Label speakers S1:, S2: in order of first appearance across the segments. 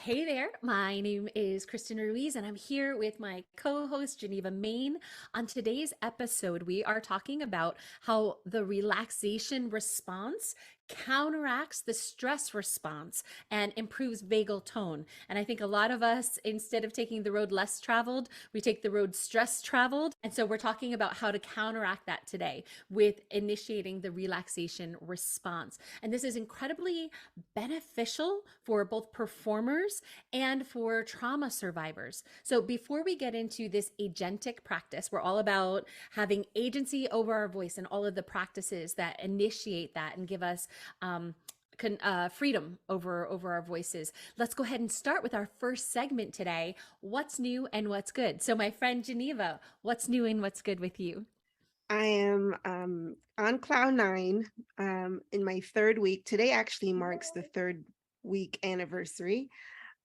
S1: Hey there, my name is Kristen Ruiz, and I'm here with my co host, Geneva Mayne. On today's episode, we are talking about how the relaxation response counteracts the stress response and improves vagal tone. And I think a lot of us, instead of taking the road less traveled, we take the road stress traveled. And so we're talking about how to counteract that today with initiating the relaxation response. And this is incredibly beneficial for both performers and for trauma survivors. So before we get into this agentic practice, we're all about having agency over our voice and all of the practices that initiate that and give us freedom over our voices. Let's go ahead and start with our first segment today. What's new and what's good? So my friend Geneva, what's new and what's good with you?
S2: I am on cloud nine in my third week. Today actually marks the third week anniversary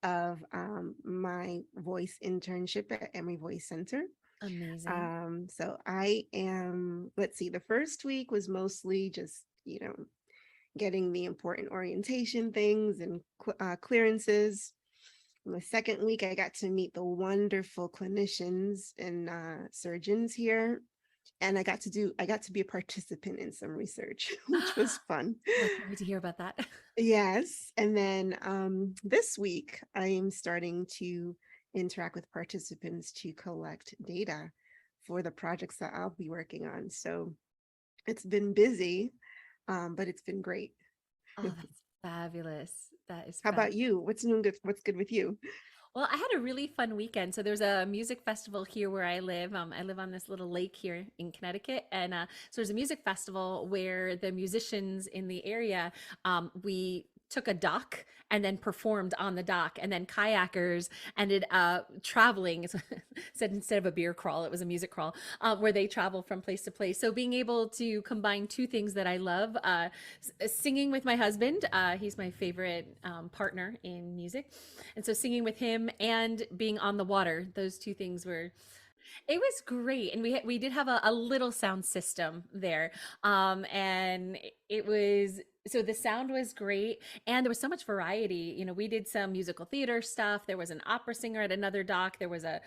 S2: of my voice internship at Emory Voice Center.
S1: Amazing.
S2: So I am, let's see, the first week was mostly just, getting the important orientation things and clearances. The second week, I got to meet the wonderful clinicians and surgeons here, and I got to be a participant in some research, which was fun.
S1: Oh, I can't wait to hear about that.
S2: Yes, and then this week I am starting to interact with participants to collect data for the projects that I'll be working on. So it's been busy, but it's been great.
S1: Oh, that's fabulous. That is
S2: How
S1: fab.
S2: about you? What's new? Good? What's good with you?
S1: Well, I had a really fun weekend. So there's a music festival here where I live. I live on this little lake here in Connecticut, and so there's a music festival where the musicians in the area we took a dock and then performed on the dock, and then kayakers ended up traveling. Said instead of a beer crawl, it was a music crawl, where they travel from place to place. So being able to combine two things that I love, singing with my husband, he's my favorite partner in music, and so singing with him and being on the water, those two things were, it was great. And we did have a little sound system there. And it was, so the sound was great, and there was so much variety. We did some musical theater stuff. There was an opera singer at another dock. There was a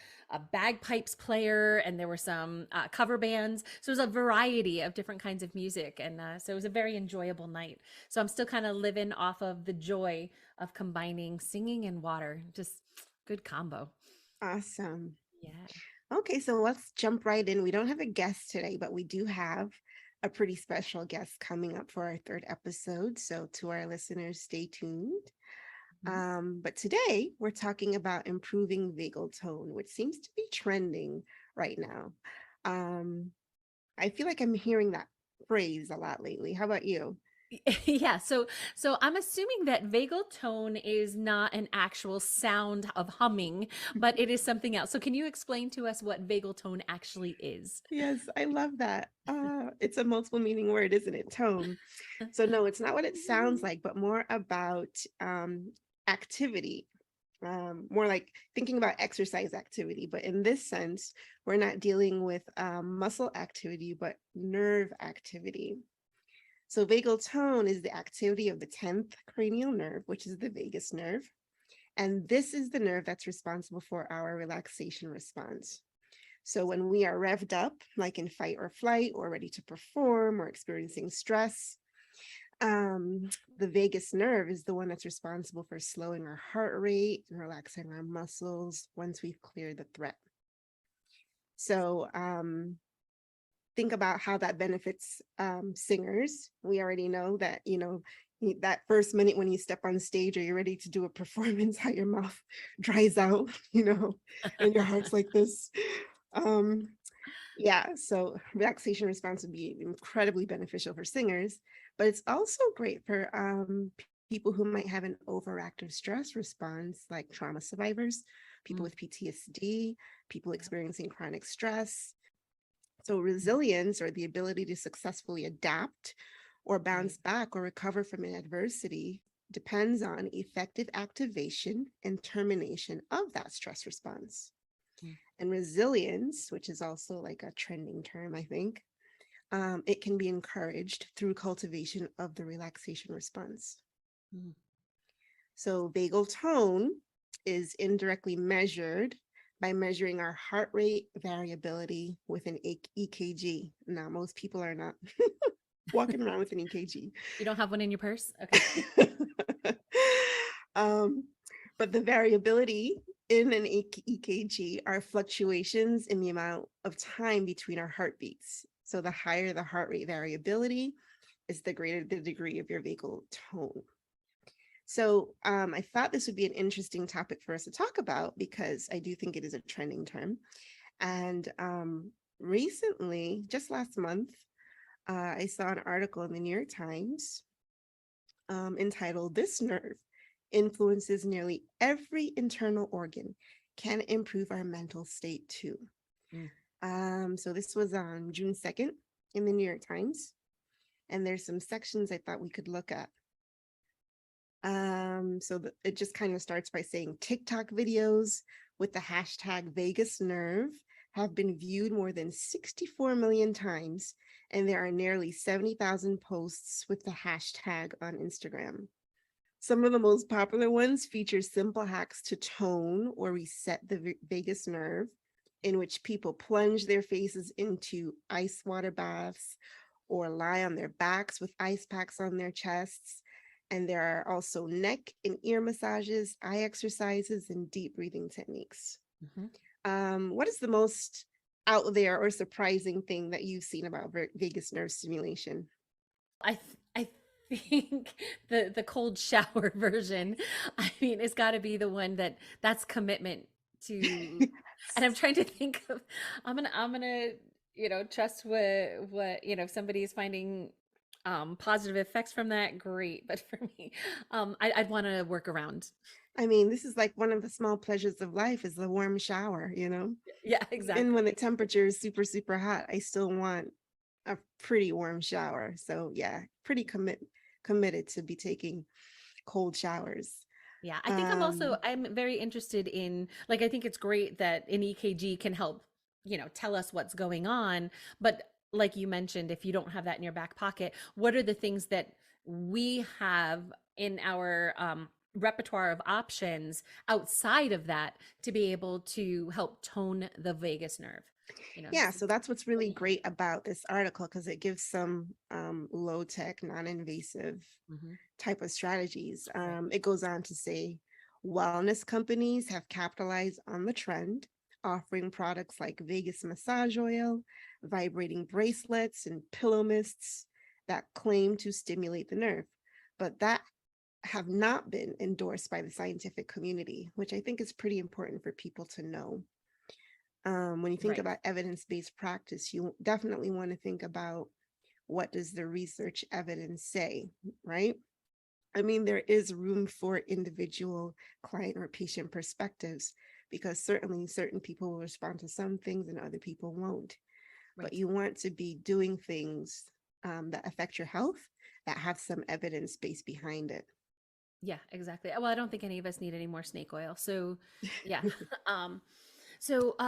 S1: bagpipes player, and there were some cover bands. So it was a variety of different kinds of music. And so it was a very enjoyable night. So I'm still kind of living off of the joy of combining singing and water. Just good combo.
S2: Awesome.
S1: Yeah.
S2: Okay, so let's jump right in. We don't have a guest today, but we do have a pretty special guest coming up for our third episode. So to our listeners, stay tuned.
S1: Mhm.
S2: But today we're talking about improving vagal tone, which seems to be trending right now. Um, I feel like I'm hearing that phrase a lot lately. How about you?
S1: Yeah, so I'm assuming that vagal tone is not an actual sound of humming, but it is something else. So can you explain to us what vagal tone actually is?
S2: Yes, I love that. It's a multiple meaning word, isn't it? Tone. So no, it's not what it sounds like, but more about activity, more like thinking about exercise activity. But in this sense, we're not dealing with muscle activity, but nerve activity. So vagal tone is the activity of the 10th cranial nerve, which is the vagus nerve. And this is the nerve that's responsible for our relaxation response. So when we are revved up, like in fight or flight, or ready to perform or experiencing stress, the vagus nerve is the one that's responsible for slowing our heart rate and relaxing our muscles once we've cleared the threat. So think about how that benefits singers. We already know that, that first minute when you step on stage or you're ready to do a performance, how your mouth dries out, and your heart's like this. Um, yeah, so relaxation response would be incredibly beneficial for singers, but it's also great for people who might have an overactive stress response, like trauma survivors, people
S1: Mm,
S2: with PTSD, people
S1: yeah.
S2: experiencing chronic stress. So resilience, or the ability to successfully adapt or
S1: Right.
S2: bounce back or recover from an adversity, depends on effective activation and termination of that stress response.
S1: Mm,
S2: And resilience, which is also like a trending term, I think, it can be encouraged through cultivation of the relaxation response.
S1: mm.
S2: So vagal tone is indirectly measured by measuring our heart rate variability with an EKG. Now, most people are not walking around with an EKG.
S1: You don't have one in your purse? Okay.
S2: um, but the variability in an EKG are fluctuations in the amount of time between our heartbeats. So the higher the heart rate variability is, the greater the degree of your vagal tone. So I thought this would be an interesting topic for us to talk about because I do think it is a trending term. And recently, just last month, I saw an article in the New York Times entitled "This Nerve Influences Nearly Every Internal Organ, Can Improve Our Mental State Too." So this was on June 2nd in the New York Times. And there's some sections I thought we could look at. It just kind of starts by saying TikTok videos with the hashtag vagus nerve have been viewed more than 64 million times, and there are nearly 70,000 posts with the hashtag on Instagram. Some of the most popular ones feature simple hacks to tone or reset the vagus nerve, in which people plunge their faces into ice water baths or lie on their backs with ice packs on their chests. And there are also neck and ear massages, eye exercises, and deep breathing techniques. What is the most out there or surprising thing that you've seen about vagus nerve stimulation?
S1: I think the cold shower version, I mean, it's got to be the one that's commitment to. And I'm trying to think of, I'm gonna trust what if somebody is finding positive effects from that, great. But for me, I'd want to work around.
S2: I mean, this is like one of the small pleasures of life is the warm shower, you know?
S1: Yeah,
S2: And when the
S1: exactly.
S2: temperature is super, super hot, I still want a pretty warm shower. So yeah, pretty committed to be taking cold showers.
S1: Yeah, I think
S2: Um,
S1: I'm very interested in, like, I think it's great that an EKG can help, tell us what's going on. But like you mentioned, if you don't have that in your back pocket, what are the things that we have in our repertoire of options outside of that to be able to help tone the vagus nerve?
S2: yeah,
S1: Just
S2: so that's what's really
S1: really
S2: great about this article because it gives some low tech, non invasive
S1: hmm
S2: type of strategies.
S1: Right.
S2: It goes on to say wellness companies have capitalized on the trend, offering products like Vegas massage oil, vibrating bracelets, and pillow mists that claim to stimulate the nerve, but that have not been endorsed by the scientific community, which I think is pretty important for people to know. When you think
S1: Right.
S2: about evidence-based practice, you definitely want to think about what does the research evidence say, right? I mean, there is room for individual client or patient perspectives because certainly certain people will respond to some things and other people won't. But
S1: Right.
S2: you want to be doing things that affect your health that have some evidence base behind it.
S1: Yeah, exactly. Well, I don't think any of us need any more snake oil. So, yeah. Um,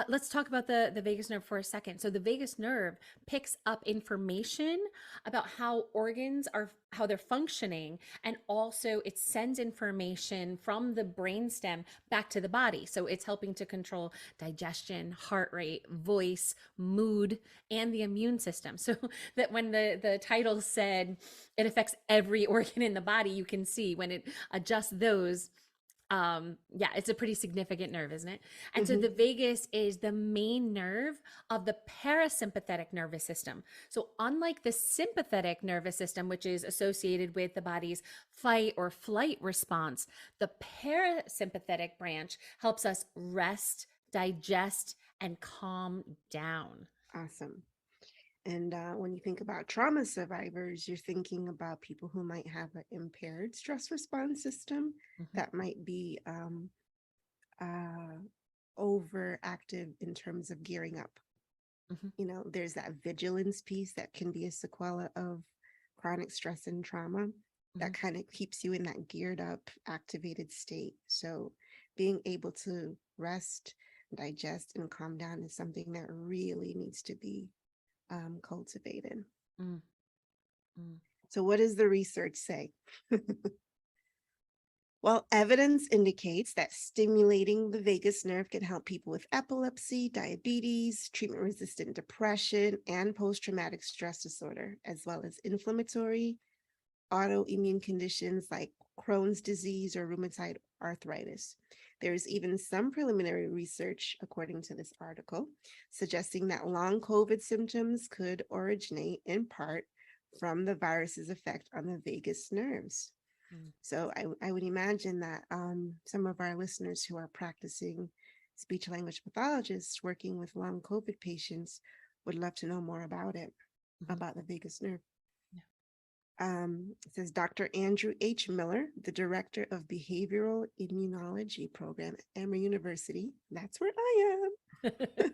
S1: let's talk about the vagus nerve for a second. So the vagus nerve picks up information about how organs are, how they're functioning, and also it sends information from the brainstem back to the body. So it's helping to control digestion, heart rate, voice, mood, and the immune system. So that when the title said it affects every organ in the body, you can see when it adjusts those, yeah, it's a pretty significant nerve, isn't it? And so
S2: Mhm.
S1: the vagus is the main nerve of the parasympathetic nervous system. So unlike the sympathetic nervous system, which is associated with the body's fight or flight response, the parasympathetic branch helps us rest, digest, and calm down.
S2: Awesome. And when you think about trauma survivors, you're thinking about people who might have an impaired stress response system
S1: Mhm,
S2: that might be uh, overactive in terms of gearing up.
S1: mhm,
S2: You know, there's that vigilance piece that can be a sequela of chronic stress and trauma that
S1: mhm.
S2: kind of keeps you in that geared up, activated state. So being able to rest, digest, and calm down is something that really needs to be cultivated.
S1: Mm, mm.
S2: So, what does the research say? Well, evidence indicates that stimulating the vagus nerve can help people with epilepsy, diabetes, treatment resistant depression, and post traumatic stress disorder, as well as inflammatory autoimmune conditions like Crohn's disease or rheumatoid arthritis. There is even some preliminary research, according to this article, suggesting that long COVID symptoms could originate in part from the virus's effect on the vagus nerves.
S1: Mm.
S2: So I would imagine that some of our listeners who are practicing speech language pathologists working with long COVID patients would love to know more about it,
S1: Mhm.
S2: about the vagus nerve.
S1: Yeah.
S2: It says Dr. Andrew H. Miller, the director of behavioral immunology program at Emory University, that's where I am,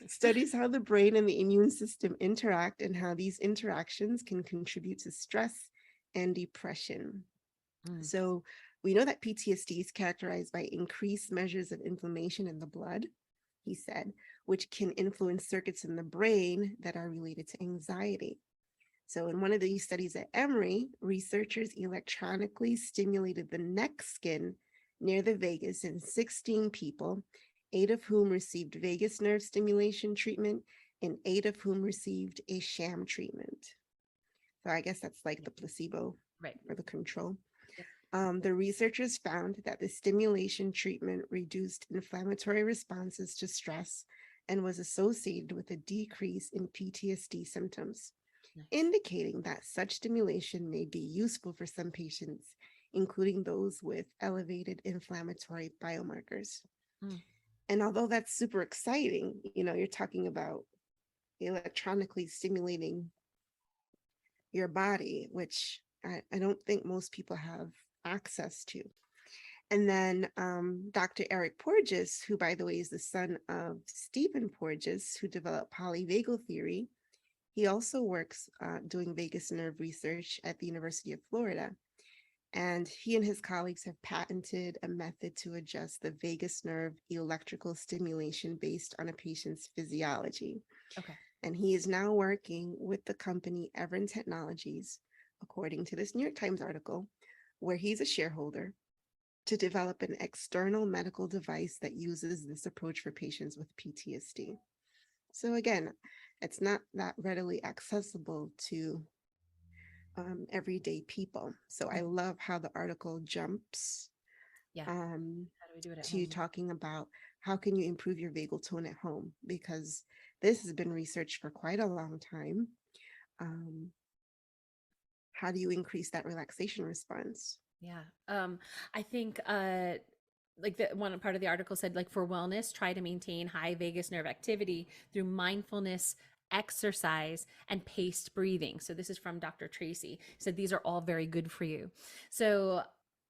S2: studies how the brain and the immune system interact and how these interactions can contribute to stress and depression.
S1: Mm.
S2: So we know that PTSD is characterized by increased measures of inflammation in the blood, he said, which can influence circuits in the brain that are related to anxiety. So in one of these studies at Emory, researchers electronically stimulated the neck skin near the vagus in 16 people, 8 of whom received vagus nerve stimulation treatment and 8 of whom received a sham treatment. So I guess that's like
S1: Yeah.
S2: the placebo
S1: Right.
S2: or the control.
S1: Yep.
S2: The researchers found that the stimulation treatment reduced inflammatory responses to stress and was associated with a decrease in PTSD symptoms,
S1: Nice.
S2: indicating that such stimulation may be useful for some patients, including those with elevated inflammatory biomarkers.
S1: Mm.
S2: And although that's super exciting, you're talking about electronically stimulating your body, which I don't think most people have access to. And then Dr. Eric Porges, who, by the way, is the son of Stephen Porges, who developed polyvagal theory. He also works doing vagus nerve research at the University of Florida. And he and his colleagues have patented a method to adjust the vagus nerve electrical stimulation based on a patient's physiology.
S1: Okay.
S2: And he is now working with the company Evern Technologies, according to this New York Times article, where he's a shareholder, to develop an external medical device that uses this approach for patients with PTSD. So again, it's not that readily accessible to everyday people. So I
S1: Mm.
S2: love how the article jumps
S1: Yeah.
S2: um,
S1: How do we do it at
S2: to
S1: home?
S2: talking about how can you improve your vagal tone at home, because this has been researched for quite a long time. Um, how do you increase that relaxation response?
S1: Yeah. I think like the one part of the article said like for wellness, try to maintain high vagus nerve activity through mindfulness, exercise, and paced breathing. So this is from Dr. Tracy. He said these are all very good for you. So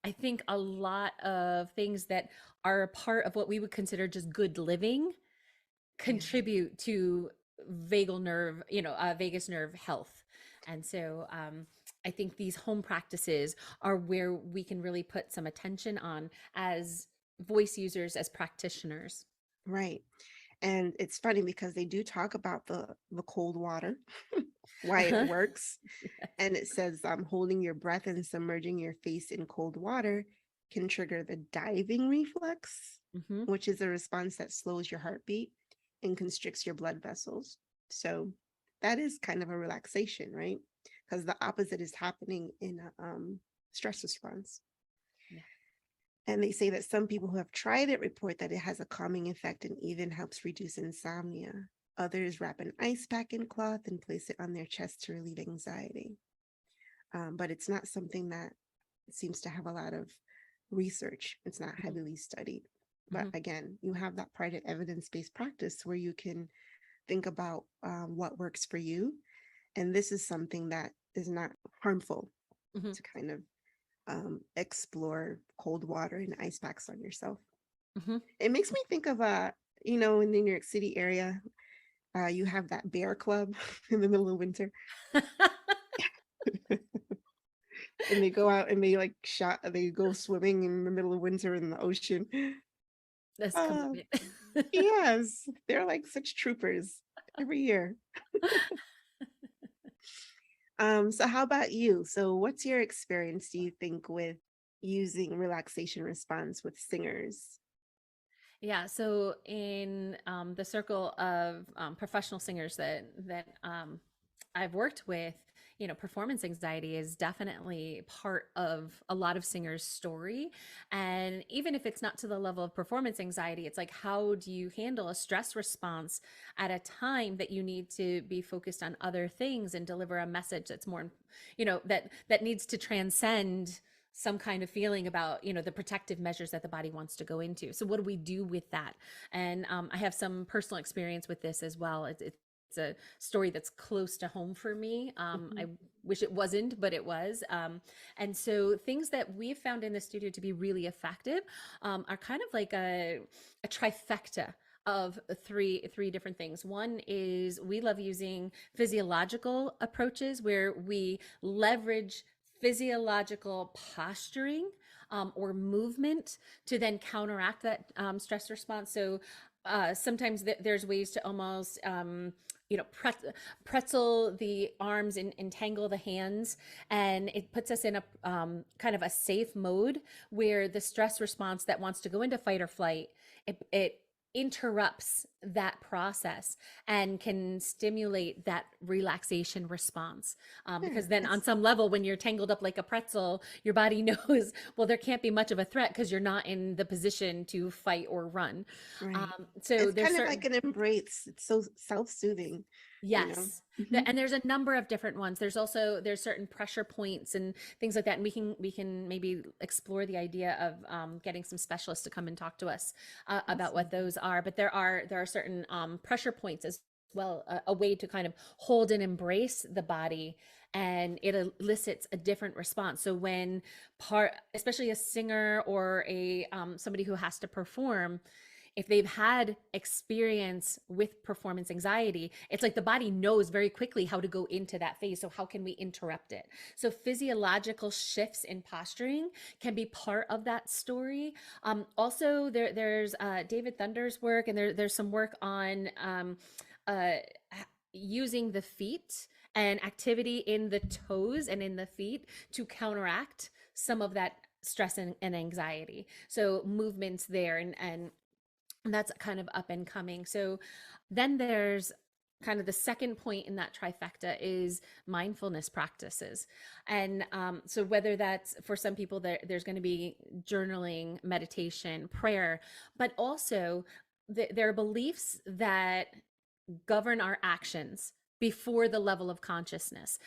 S1: I think a lot of things that are a part of what we would consider just good living
S2: Yeah.
S1: contribute to vagal nerve, vagus nerve health. And so I think these home practices are where we can really put some attention on as voice users, as practitioners.
S2: Right. And it's funny because they do talk about the cold water, why it
S1: Uh-huh.
S2: works.
S1: Yes.
S2: And it says holding your breath and submerging your face in cold water can trigger the diving reflex,
S1: Hmm.
S2: which is a response that slows your heartbeat and constricts your blood vessels. So that is kind of a relaxation, right? Because the opposite is happening in a stress response.
S1: Yeah.
S2: And they say that some people who have tried it report that it has a calming effect and even helps reduce insomnia. Others wrap an ice pack in cloth and place it on their chest to relieve anxiety. But it's not something that seems to have a lot of research. It's not
S1: Hmm.
S2: heavily studied. But
S1: Hmm.
S2: again, you have that part of evidence-based practice where you can think about what works for you. And this is something that is not harmful
S1: Hmm.
S2: to kind of explore cold water and ice packs on yourself.
S1: Hmm.
S2: It makes me think of in the New York City area, you have that bear club in the middle of winter, and they go out and they go swimming in the middle of winter in the ocean.
S1: That's
S2: Uh,
S1: commitment.
S2: yes, they're like such troopers every year. So how about you? So what's your experience, do you think, with using relaxation response with singers?
S1: Yeah, so in the circle of professional singers that I've worked with, performance anxiety is definitely part of a lot of singers' story. And even if it's not to the level of performance anxiety, it's like, how do you handle a stress response at a time that you need to be focused on other things and deliver a message that's more, that needs to transcend some kind of feeling about the protective measures that the body wants to go into. So what do we do with that? And I have some personal experience with this as well. It's a story that's close to home for me. I
S2: Mhm.
S1: wish it wasn't, but it was. And so things that we've found in the studio to be really effective are kind of like a trifecta of three different things. One is we love using physiological approaches where we leverage physiological posturing or movement to then counteract that stress response. So sometimes there's ways to almost pretzel the arms and entangle the hands, and it puts us in a kind of a safe mode where the stress response that wants to go into fight or flight, it interrupts that process and can stimulate that relaxation response.
S2: Sure,
S1: Because then on
S2: that's
S1: some level, when you're tangled up like a pretzel, your body knows, well, there can't be much of a threat because you're not in the position to fight or run.
S2: right.
S1: So
S2: It's
S1: there's
S2: kind of
S1: certain.
S2: like an embrace. It's so self-soothing, you know.
S1: Yes.
S2: Hmm.
S1: And there's a number of different ones. There's certain pressure points and things like that. And we can maybe explore the idea of getting some specialists to come and talk to us about what
S2: Awesome.
S1: those are. But there are certain pressure points as well, a way to kind of hold and embrace the body, and it elicits a different response. So when especially a singer or a somebody who has to perform, if they've had experience with performance anxiety, it's like the body knows very quickly how to go into that phase. So how can we interrupt it? So physiological shifts in posturing can be part of that story. Also, there's David Thunder's work, and there's some work on uh, using the feet and activity in the toes and in the feet to counteract some of that stress and anxiety. So movements there, and that's kind of up and coming. So then there's kind of the second point in that trifecta is mindfulness practices. And so whether that's for some people, there's going to be journaling, meditation, prayer, but also there are beliefs that govern our actions before the level of consciousness.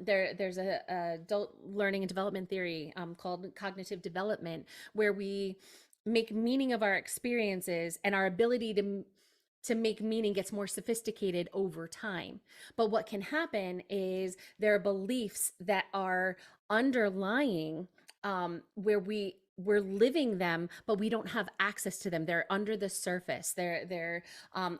S1: There's a adult learning and development theory called cognitive development, where we make meaning of our experiences, and our ability to make meaning gets more sophisticated over time. But what can happen is there are beliefs that are underlying, where we're living them, but we don't have access to them. They're under the surface. They're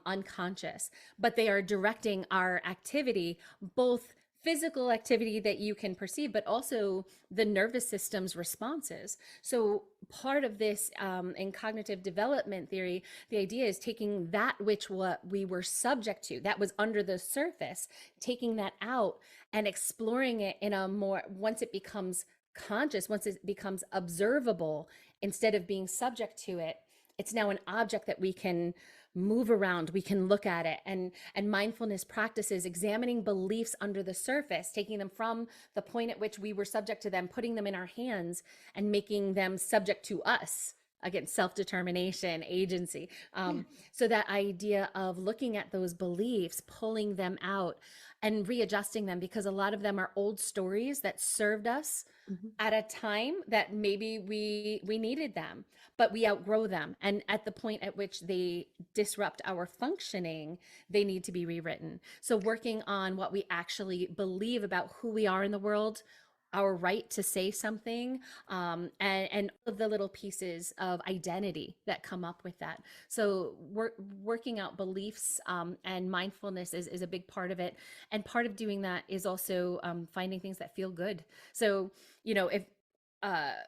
S1: unconscious, but they are directing our activity, both physical activity that you can perceive, but also the nervous system's responses. So part of this in cognitive development theory, the idea is taking that which what we were subject to, that was under the surface, taking that out and exploring it in a more, once it becomes conscious, once it becomes observable, instead of being subject to it, it's now an object that we can move around, we can look at it. And mindfulness practices examining beliefs under the surface, taking them from the point at which we were subject to them, putting them in our hands and making them subject to us. Again, self-determination, agency.
S2: Yeah.
S1: So that idea of looking at those beliefs, pulling them out and readjusting them, because a lot of them are old stories that served us
S2: Mhm.
S1: at a time that maybe we needed them, but we outgrow them, and at the point at which they disrupt our functioning, they need to be rewritten. So working on what we actually believe about who we are in the world, our right to say something, and all of the little pieces of identity that come up with that. So working out beliefs, and mindfulness is a big part of it. And part of doing that is also finding things that feel good. So if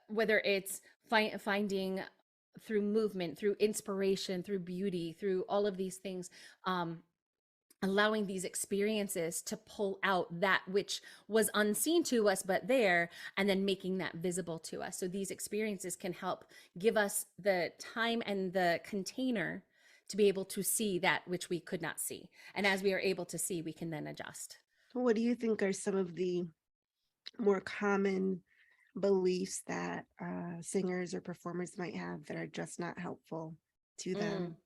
S1: whether it's finding through movement, through inspiration, through beauty, through all of these things, um, allowing these experiences to pull out that which was unseen to us but there, and then making that visible to us. So these experiences can help give us the time and the container to be able to see that which we could not see, and as we are able to see, we can then adjust.
S2: What do you think are some of the more common beliefs that singers or performers might have that are just not helpful to
S1: Mm.
S2: them?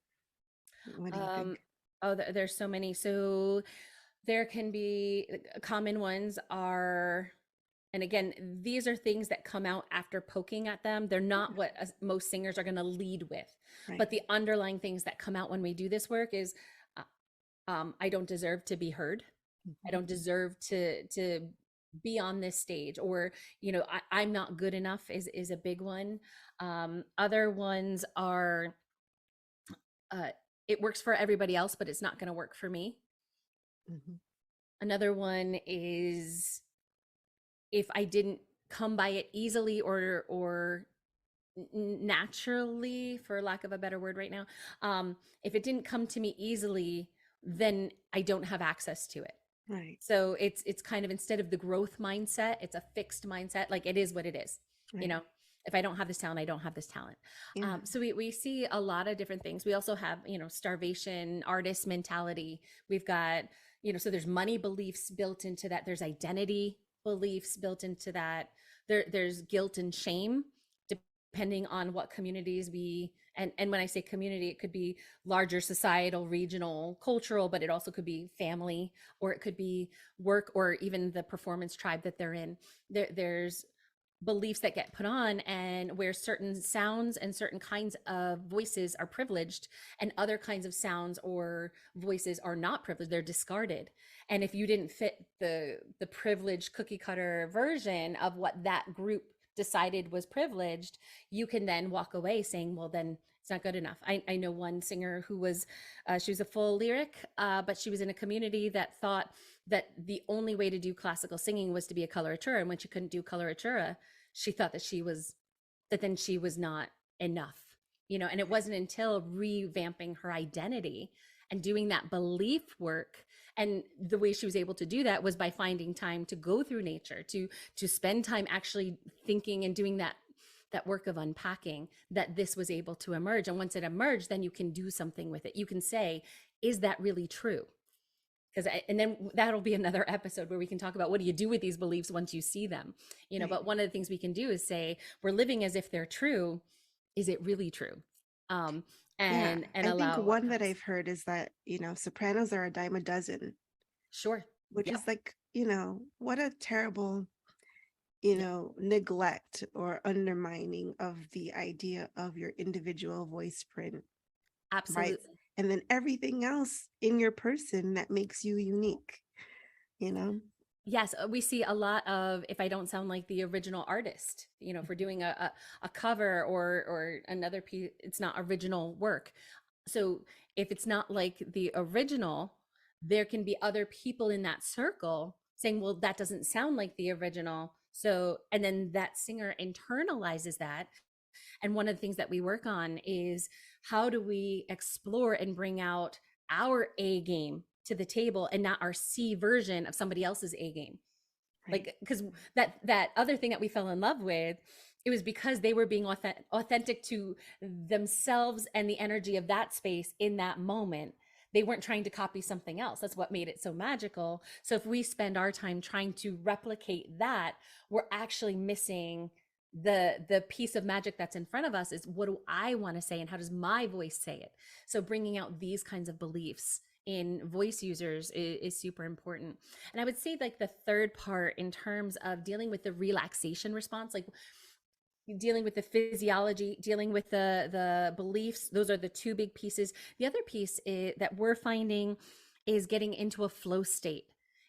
S2: What do you
S1: Um,
S2: think?
S1: oh, there's so many. So there can be common ones are, and again, these are things that come out after poking at them. They're not what most singers are going to lead with,
S2: Right.
S1: but the underlying things that come out when we do this work is, uh, I don't deserve to be heard. I
S2: Mhm.
S1: don't deserve to be on this stage, or I'm not good enough is a big one. Other ones are, uh, it works for everybody else, but it's not going to work for me.
S2: Mhm.
S1: Another one is, if I didn't come by it easily or naturally, for lack of a better word right now, if it didn't come to me easily, then I don't have access to it.
S2: Right.
S1: So it's kind of, instead of the growth mindset, it's a fixed mindset. Like, it is what it is. You
S2: Right.
S1: know, if I don't have this talent, I don't have this talent.
S2: Yeah.
S1: So we see a lot of different things. We also have, starvation artist mentality. We've got, so there's money beliefs built into that. There's identity beliefs built into that. There's guilt and shame, depending on what communities we, and when I say community, it could be larger societal, regional, cultural, but it also could be family, or it could be work, or even the performance tribe that they're in. There's beliefs that get put on, and where certain sounds and certain kinds of voices are privileged, and other kinds of sounds or voices are not privileged, they're discarded. And if you didn't fit the privileged cookie cutter version of what that group decided was privileged, you can then walk away saying, well, then it's not good enough. I know one singer who was, she was a full lyric, but she was in a community that thought that the only way to do classical singing was to be a coloratura. And when she couldn't do coloratura, she thought that then she was not enough, and it wasn't until revamping her identity and doing that belief work. And the way she was able to do that was by finding time to go through nature, to spend time actually thinking and doing that work of unpacking, that this was able to emerge. And once it emerged, then you can do something with it. You can say, is that really true? And then that'll be another episode where we can talk about, what do you do with these beliefs once you see them.
S2: Right.
S1: But one of the things we can do is say, we're living as if they're true. Is it really true? um
S2: Yeah.
S1: and
S2: I think
S1: allow what
S2: one that
S1: comes.
S2: I've heard is that, sopranos are a dime a dozen,
S1: Sure.
S2: which
S1: Yep.
S2: is like, what a terrible,
S1: Yep.
S2: neglect or undermining of the idea of your individual voice print, right?
S1: Absolutely.
S2: And then everything else in your person that makes you unique, you know?
S1: Yes, we see a lot of, if I don't sound like the original artist, if we're doing a cover or another piece, it's not original work. So if it's not like the original, there can be other people in that circle saying, well, that doesn't sound like the original. So, and then that singer internalizes that. And one of the things that we work on is, how do we explore and bring out our A game to the table, and not our C version of somebody else's A game?
S2: Right.
S1: Like, because that other thing that we fell in love with, it was because they were being authentic to themselves and the energy of that space in that moment. They weren't trying to copy something else. That's what made it so magical. So if we spend our time trying to replicate that, we're actually missing the piece of magic that's in front of us. Is, what do I want to say, and how does my voice say it? So bringing out these kinds of beliefs in voice users is super important. And I would say, like, the third part, in terms of dealing with the relaxation response, like dealing with the physiology, dealing with the beliefs, those are the two big pieces. The other piece that we're finding is getting into a flow state,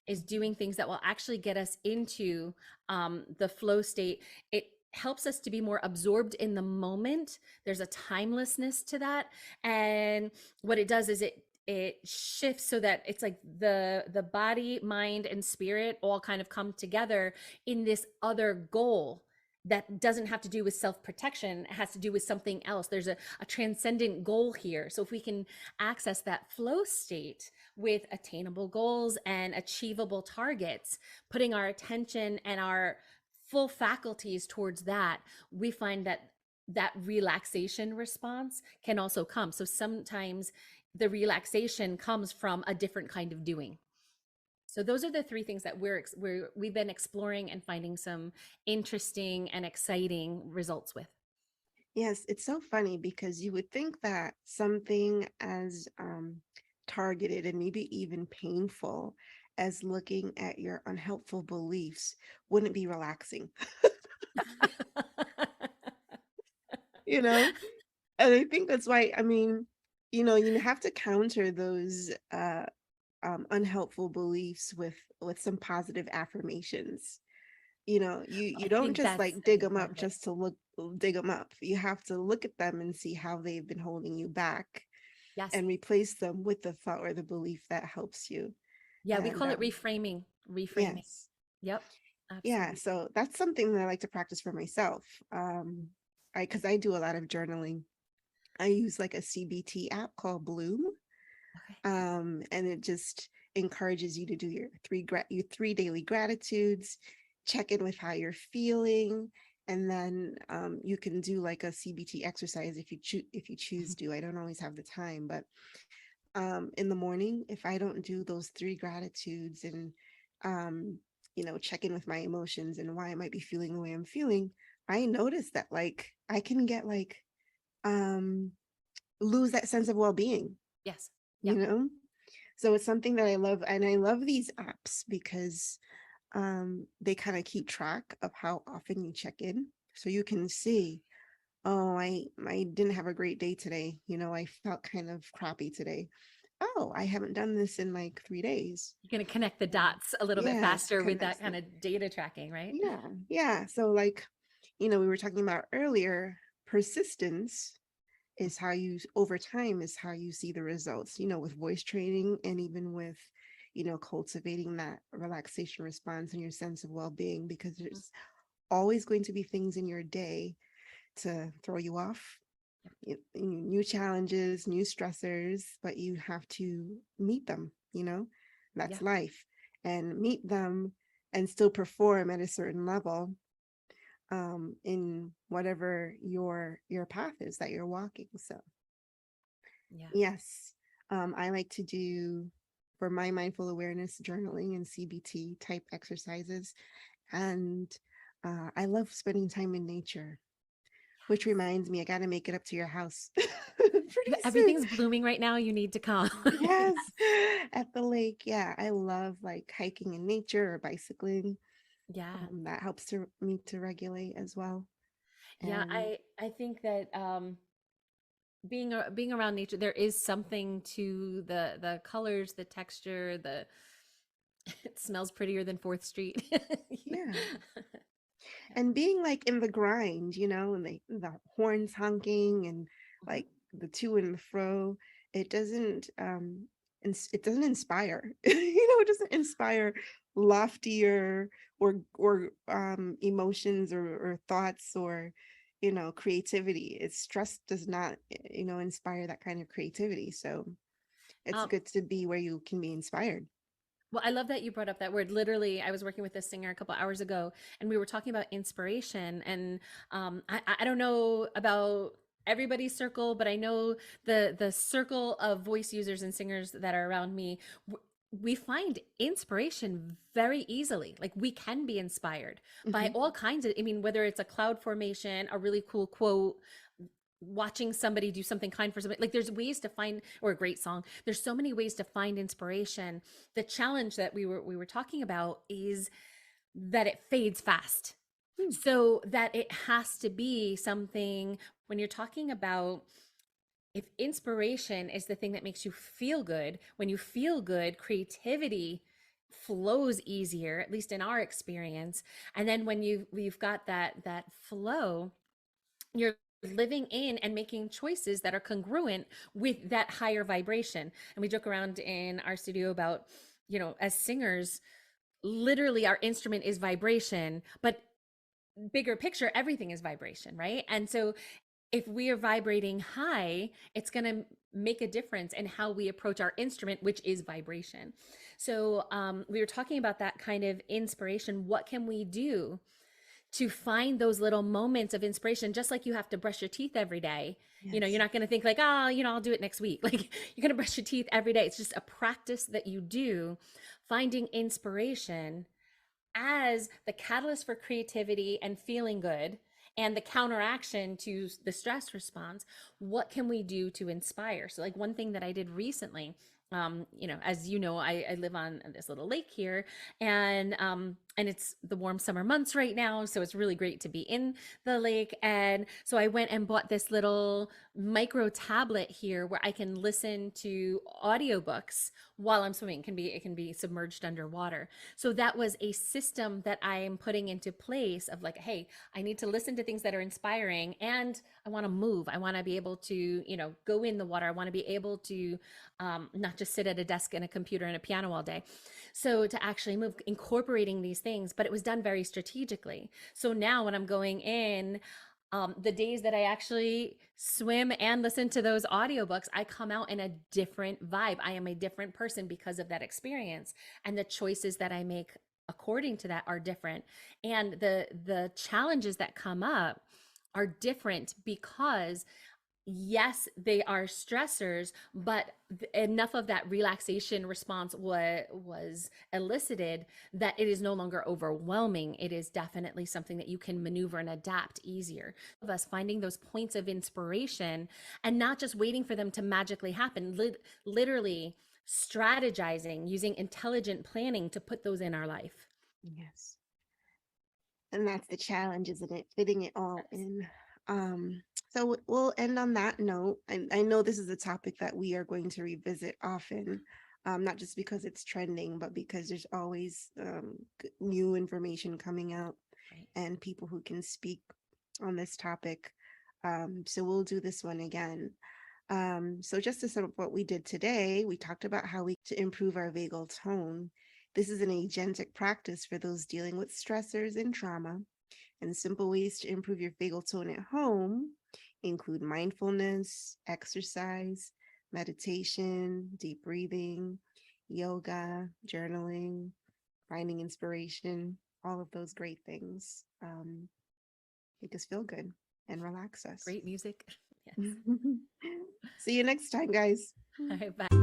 S1: is doing things that will actually get us into the flow state. It helps us to be more absorbed in the moment. There's a timelessness to that. And what it does is, it shifts so that it's like the body, mind, and spirit all kind of come together in this other goal. that doesn't have to do with self-protection. It has to do with something else. There's a transcendent goal here. So if we can access that flow state with attainable goals and achievable targets, putting our attention and our full faculties towards that, we find that that relaxation response can also come. So sometimes the relaxation comes from a different kind of doing. So those are the three things that we've been exploring and finding some interesting and exciting results with.
S2: Yes, it's so funny because you would think that something as targeted and maybe even painful as looking at your unhelpful beliefs wouldn't be relaxing, you know? And I think that's why, I mean, you have to counter those unhelpful beliefs with some positive affirmations. You
S1: I
S2: don't
S1: think
S2: just
S1: that's
S2: like
S1: a
S2: dig
S1: big
S2: them
S1: part
S2: up
S1: of it.
S2: just to dig them up. You have to look at them and see how they've been holding you back
S1: Yes.
S2: and replace them with the thought or the belief that helps you.
S1: Yeah, we
S2: And
S1: call it reframing. Reframing.
S2: yes,
S1: Yep.
S2: yeah.
S1: Absolutely.
S2: So that's something that I like to practice for myself. Because I do a lot of journaling. I use like a CBT app called Bloom,
S1: Okay.
S2: and it just encourages you to do your 3 daily gratitudes, check in with how you're feeling, and then you can do like a CBT exercise if you choose
S1: Mhm.
S2: to. I don't always have the time, but in the morning, if I don't do those 3 gratitudes and um, check in with my emotions and why I might be feeling the way I'm feeling, I notice that like I can get like um lose that sense of well-being,
S1: Yes.
S2: you
S1: Yep.
S2: know? So it's something that I love, and I love these apps because they kind of keep track of how often you check in. So you can see, oh, I didn't have a great day today. I felt kind of crappy today. Oh, I haven't done this in like 3 days.
S1: You're going to connect the
S2: Um,
S1: dots a little bit
S2: yes,
S1: faster with that
S2: connects
S1: kind
S2: them.
S1: of data tracking, right?
S2: Yeah, yeah. So like, we were talking about earlier, persistence is how you over time is how you see the results, with voice training and even with cultivating that relaxation response and your sense of well-being, because
S1: Mhm.
S2: there's always going to be things in your day to throw you off,
S1: Yep.
S2: new challenges, new stressors, but you have to meet them. That's
S1: Yeah.
S2: life, and meet them and still perform at a certain level in whatever your path is that you're walking. So
S1: Yeah.
S2: yes, I like to do, for my mindful awareness, journaling and CBT type exercises, and I love spending time in nature. Which reminds me, I got to make it up to your house pretty soon.
S1: Everything's blooming right now. You need to come.
S2: Yes, at the lake. Yeah, I love like hiking in nature or bicycling.
S1: Yeah.
S2: That helps me to regulate as well.
S1: Yeah,
S2: And
S1: I think that being around nature, there is something to the colors, the texture, the it smells prettier than Fourth Street. You
S2: yeah,
S1: know? Yeah.
S2: and being like in the grind, and the horns honking and
S1: Mhm.
S2: like the to and fro, it doesn't it doesn't inspire. It doesn't inspire loftier or emotions or thoughts or creativity. It's stress does not inspire that kind of creativity. So it's
S1: Um,
S2: good to be where you can be inspired.
S1: well, I love that you brought up that word. Literally, I was working with this singer a couple hours ago, and we were talking about inspiration. And I don't know about everybody's circle, but I know the circle of voice users and singers that are around me. We find inspiration very easily. Like we can be inspired by
S2: Hmm.
S1: all kinds of. I mean, whether it's a cloud formation, a really cool quote, watching somebody do something kind for somebody, like there's ways to find, or a great song, there's so many ways to find inspiration. The challenge that we were talking about is that it fades fast,
S2: Hmm.
S1: so that it has to be something. When you're talking about, if inspiration is the thing that makes you feel good, when you feel good, creativity flows easier, at least in our experience. And then when you've got that flow, you're living in and making choices that are congruent with that higher vibration. And we joke around in our studio about, as singers, literally our instrument is vibration, but bigger picture, everything is vibration, right? And so if we are vibrating high, it's going to make a difference in how we approach our instrument, which is vibration. So we were talking about that kind of inspiration. What can we do to find those little moments of inspiration? Just like you have to brush your teeth every day. You know,
S2: Yes.
S1: you're not going to think like, oh, you know, I'll do it next week. Like, you're going to brush your teeth every day. It's just a practice that you do, finding inspiration as the catalyst for creativity and feeling good, and the counteraction to the stress response. What can we do to inspire? So like one thing that I did recently, you know, as you know, I live on this little lake here, and it's the warm summer months right now, so it's really great to be in the lake. And so I went and bought this little micro tablet here where I can listen to audiobooks while I'm swimming. It can be submerged underwater. So that was a system that I am putting into place of like, hey, I need to listen to things that are inspiring, and I want to move. I want to be able to, you know, go in the water. I want to be able to not just sit at a desk and a computer and a piano all day. So to actually move, incorporating these things, but it was done very strategically. So now when I'm going in, the days that I actually swim and listen to those audiobooks, I come out in a different vibe. I am a different person because of that experience, and the choices that I make according to that are different. And the challenges that come up are different because yes, they are stressors, but enough of that relaxation response was elicited that it is no longer overwhelming. It is definitely something that you can maneuver and adapt easier. Of us finding those points of inspiration and not just waiting for them to magically happen, literally strategizing, using intelligent planning to put those in our life.
S2: Yes. And that's the challenge, isn't it? Fitting it all
S1: Yes.
S2: in. So we'll end on that note. I know this is a topic that we are going to revisit often, not just because it's trending, but because there's always new information coming out
S1: Right.
S2: and people who can speak on this topic. So we'll do this one again. So just to sum up what we did today, we talked about how we to improve our vagal tone. This is an agentic practice for those dealing with stressors and trauma. And simple ways to improve your vagal tone at home include mindfulness, exercise, meditation, deep breathing, yoga, journaling, finding inspiration, all of those great things make us feel good and relax us.
S1: Great music. Yes.
S2: See you next time, guys.
S1: All right, bye.